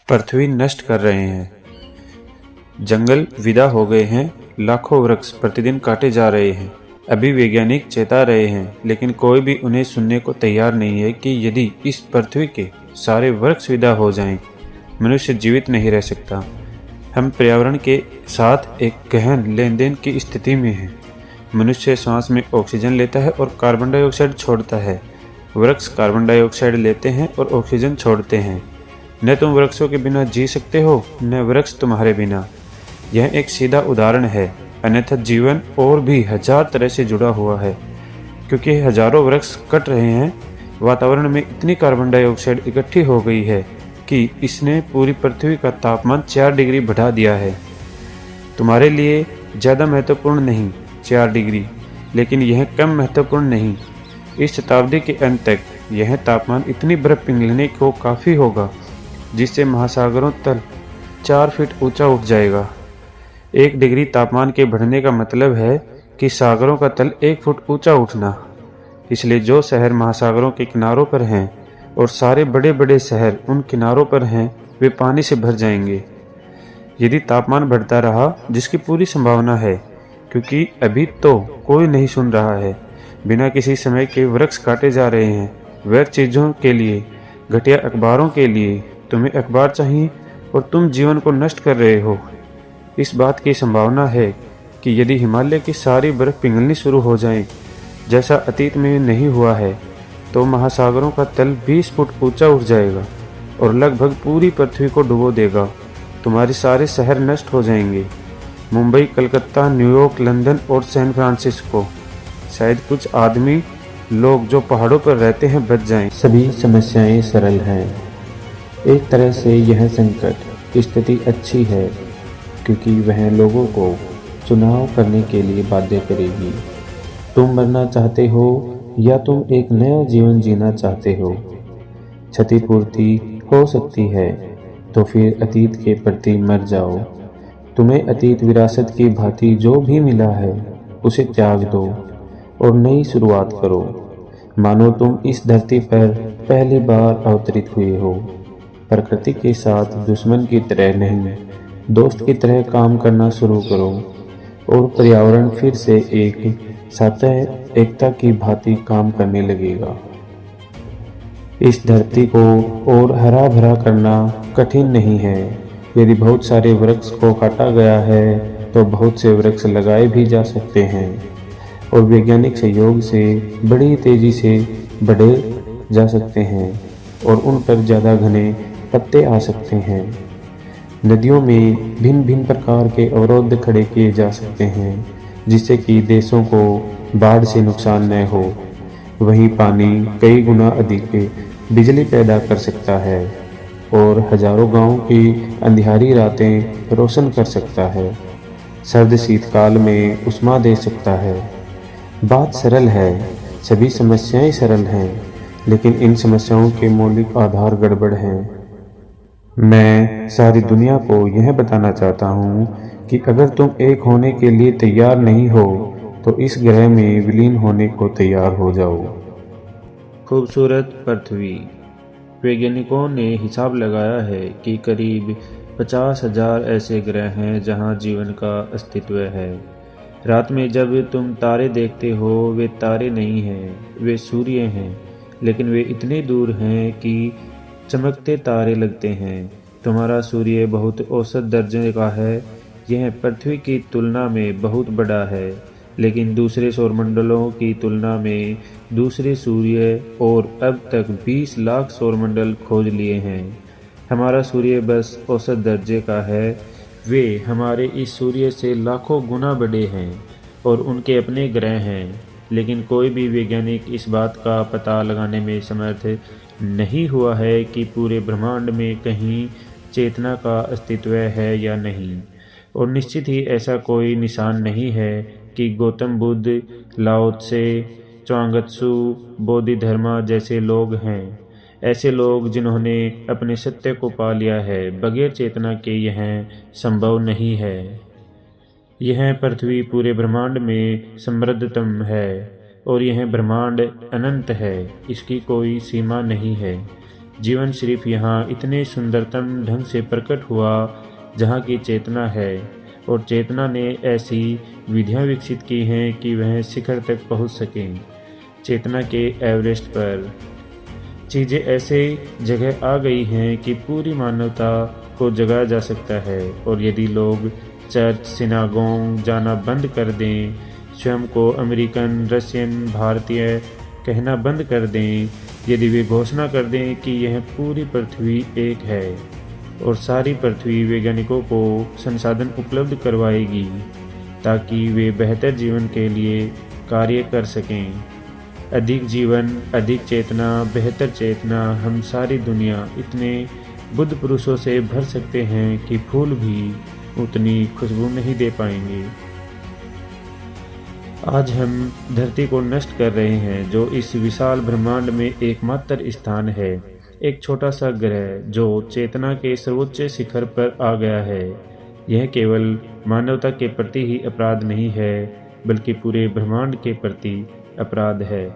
पृथ्वी नष्ट कर रहे हैं। जंगल विदा हो गए हैं, लाखों वृक्ष प्रतिदिन काटे जा रहे हैं। अभी वैज्ञानिक चेता रहे हैं, लेकिन कोई भी उन्हें सुनने को तैयार नहीं है कि यदि इस पृथ्वी के सारे वृक्ष विदा हो जाएं, मनुष्य जीवित नहीं रह सकता। हम पर्यावरण के साथ एक गहन लेन देन की स्थिति में हैं। मनुष्य श्वास में ऑक्सीजन लेता है और कार्बन डाइऑक्साइड छोड़ता है। वृक्ष कार्बन डाइऑक्साइड लेते हैं और ऑक्सीजन छोड़ते हैं। न तुम वृक्षों के बिना जी सकते हो, न वृक्ष तुम्हारे बिना। यह एक सीधा उदाहरण है, अन्यथा जीवन और भी हजार तरह से जुड़ा हुआ है। क्योंकि हजारों वृक्ष कट रहे हैं, वातावरण में इतनी कार्बन डाइऑक्साइड इकट्ठी हो गई है कि इसने पूरी पृथ्वी का तापमान 4 डिग्री बढ़ा दिया है। तुम्हारे लिए ज़्यादा महत्वपूर्ण नहीं 4 डिग्री, लेकिन यह कम महत्वपूर्ण नहीं। इस शताब्दी के अंत तक यह तापमान इतनी बर्फ पिघलने को काफ़ी होगा जिससे महासागरों तल 4 फीट ऊंचा उठ जाएगा। 1 डिग्री तापमान के बढ़ने का मतलब है कि सागरों का तल 1 फुट ऊंचा उठना। इसलिए जो शहर महासागरों के किनारों पर हैं और सारे बड़े बड़े शहर उन किनारों पर हैं, वे पानी से भर जाएंगे यदि तापमान बढ़ता रहा, जिसकी पूरी संभावना है, क्योंकि अभी तो कोई नहीं सुन रहा है। बिना किसी समय के वृक्ष काटे जा रहे हैं, व्यर्थ चीज़ों के लिए, घटिया अखबारों के लिए। तुम्हें अखबार चाहिए और तुम जीवन को नष्ट कर रहे हो। इस बात की संभावना है कि यदि हिमालय की सारी बर्फ पिघलनी शुरू हो जाए, जैसा अतीत में नहीं हुआ है, तो महासागरों का तल 20 फुट ऊंचा उठ जाएगा और लगभग पूरी पृथ्वी को डुबो देगा। तुम्हारे सारे शहर नष्ट हो जाएंगे, मुंबई, कलकत्ता, न्यूयॉर्क, लंदन और सैन फ्रांसिस्को। शायद कुछ आदमी लोग जो पहाड़ों पर रहते हैं बच जाएं। सभी समस्याएं सरल हैं। एक तरह से यह संकट स्थिति अच्छी है, क्योंकि वह लोगों को चुनाव करने के लिए बाध्य करेगी। तुम मरना चाहते हो या तुम एक नया जीवन जीना चाहते हो। क्षतिपूर्ति हो सकती है, तो फिर अतीत के प्रति मर जाओ। तुम्हें अतीत विरासत की भांति जो भी मिला है उसे त्याग दो और नई शुरुआत करो। मानो तुम इस धरती पर पहली बार अवतरित हुए हो। प्रकृति के साथ दुश्मन की तरह नहीं, दोस्त की तरह काम करना शुरू करो और पर्यावरण फिर से एक सतह एकता की भांति काम करने लगेगा। इस धरती को और हरा भरा करना कठिन नहीं है। यदि बहुत सारे वृक्ष को काटा गया है तो बहुत से वृक्ष लगाए भी जा सकते हैं और वैज्ञानिक सहयोग से बड़ी तेजी से बढ़े जा सकते हैं और उन पर ज़्यादा घने पत्ते आ सकते हैं। नदियों में भिन्न भिन्न प्रकार के अवरोध खड़े किए जा सकते हैं जिससे कि देशों को बाढ़ से नुकसान न हो। वहीं पानी कई गुना अधिक बिजली पैदा कर सकता है और हजारों गांवों की अंधियारी रातें रोशन कर सकता है। सर्द शीतकाल में उष्मा दे सकता है। बात सरल है, सभी समस्याएं सरल हैं, लेकिन इन समस्याओं के मौलिक आधार गड़बड़ हैं। मैं सारी दुनिया को यह बताना चाहता हूँ कि अगर तुम एक होने के लिए तैयार नहीं हो तो इस ग्रह में विलीन होने को तैयार हो जाओ। खूबसूरत पृथ्वी। वैज्ञानिकों ने हिसाब लगाया है कि करीब 50,000 ऐसे ग्रह हैं जहां जीवन का अस्तित्व है। रात में जब तुम तारे देखते हो, वे तारे नहीं हैं, वे सूर्य हैं, लेकिन वे इतने दूर हैं कि चमकते तारे लगते हैं। तुम्हारा सूर्य बहुत औसत दर्जे का है, यह पृथ्वी की तुलना में बहुत बड़ा है, लेकिन दूसरे सौरमंडलों की तुलना में दूसरे सूर्य और अब तक 20 लाख सौरमंडल खोज लिए हैं। हमारा सूर्य बस औसत दर्जे का है, वे हमारे इस सूर्य से लाखों गुना बड़े हैं और उनके अपने ग्रह हैं। लेकिन कोई भी वैज्ञानिक इस बात का पता लगाने में समर्थ नहीं हुआ है कि पूरे ब्रह्मांड में कहीं चेतना का अस्तित्व है या नहीं। और निश्चित ही ऐसा कोई निशान नहीं है कि गौतम बुद्ध, लाओ त्से, च्वांगत्सु, बोधिधर्मा जैसे लोग हैं। ऐसे लोग जिन्होंने अपने सत्य को पा लिया है, बगैर चेतना के यह संभव नहीं है। यह पृथ्वी पूरे ब्रह्मांड में समृद्धतम है और यह ब्रह्मांड अनंत है, इसकी कोई सीमा नहीं है। जीवन सिर्फ यहाँ इतने सुंदरतम ढंग से प्रकट हुआ जहाँ की चेतना है, और चेतना ने ऐसी विधियाँ विकसित की हैं कि वह शिखर तक पहुँच सकें। चेतना के एवरेस्ट पर चीज़ें ऐसे जगह आ गई हैं कि पूरी मानवता को जगाया जा सकता है, और यदि लोग चर्च सिनागोग जाना बंद कर दें, स्वयं को अमेरिकन, रशियन, भारतीय कहना बंद कर दें, यदि वे घोषणा कर दें कि यह पूरी पृथ्वी एक है और सारी पृथ्वी वैज्ञानिकों को संसाधन उपलब्ध करवाएगी ताकि वे बेहतर जीवन के लिए कार्य कर सकें। अधिक जीवन, अधिक चेतना, बेहतर चेतना, हम सारी दुनिया इतने बुद्ध पुरुषों से भर सकते हैं कि फूल भी उतनी खुशबू नहीं दे पाएंगे। आज हम धरती को नष्ट कर रहे हैं, जो इस विशाल ब्रह्मांड में एकमात्र स्थान है, एक छोटा सा ग्रह जो चेतना के सर्वोच्च शिखर पर आ गया है। यह केवल मानवता के प्रति ही अपराध नहीं है, बल्कि पूरे ब्रह्मांड के प्रति अपराध है।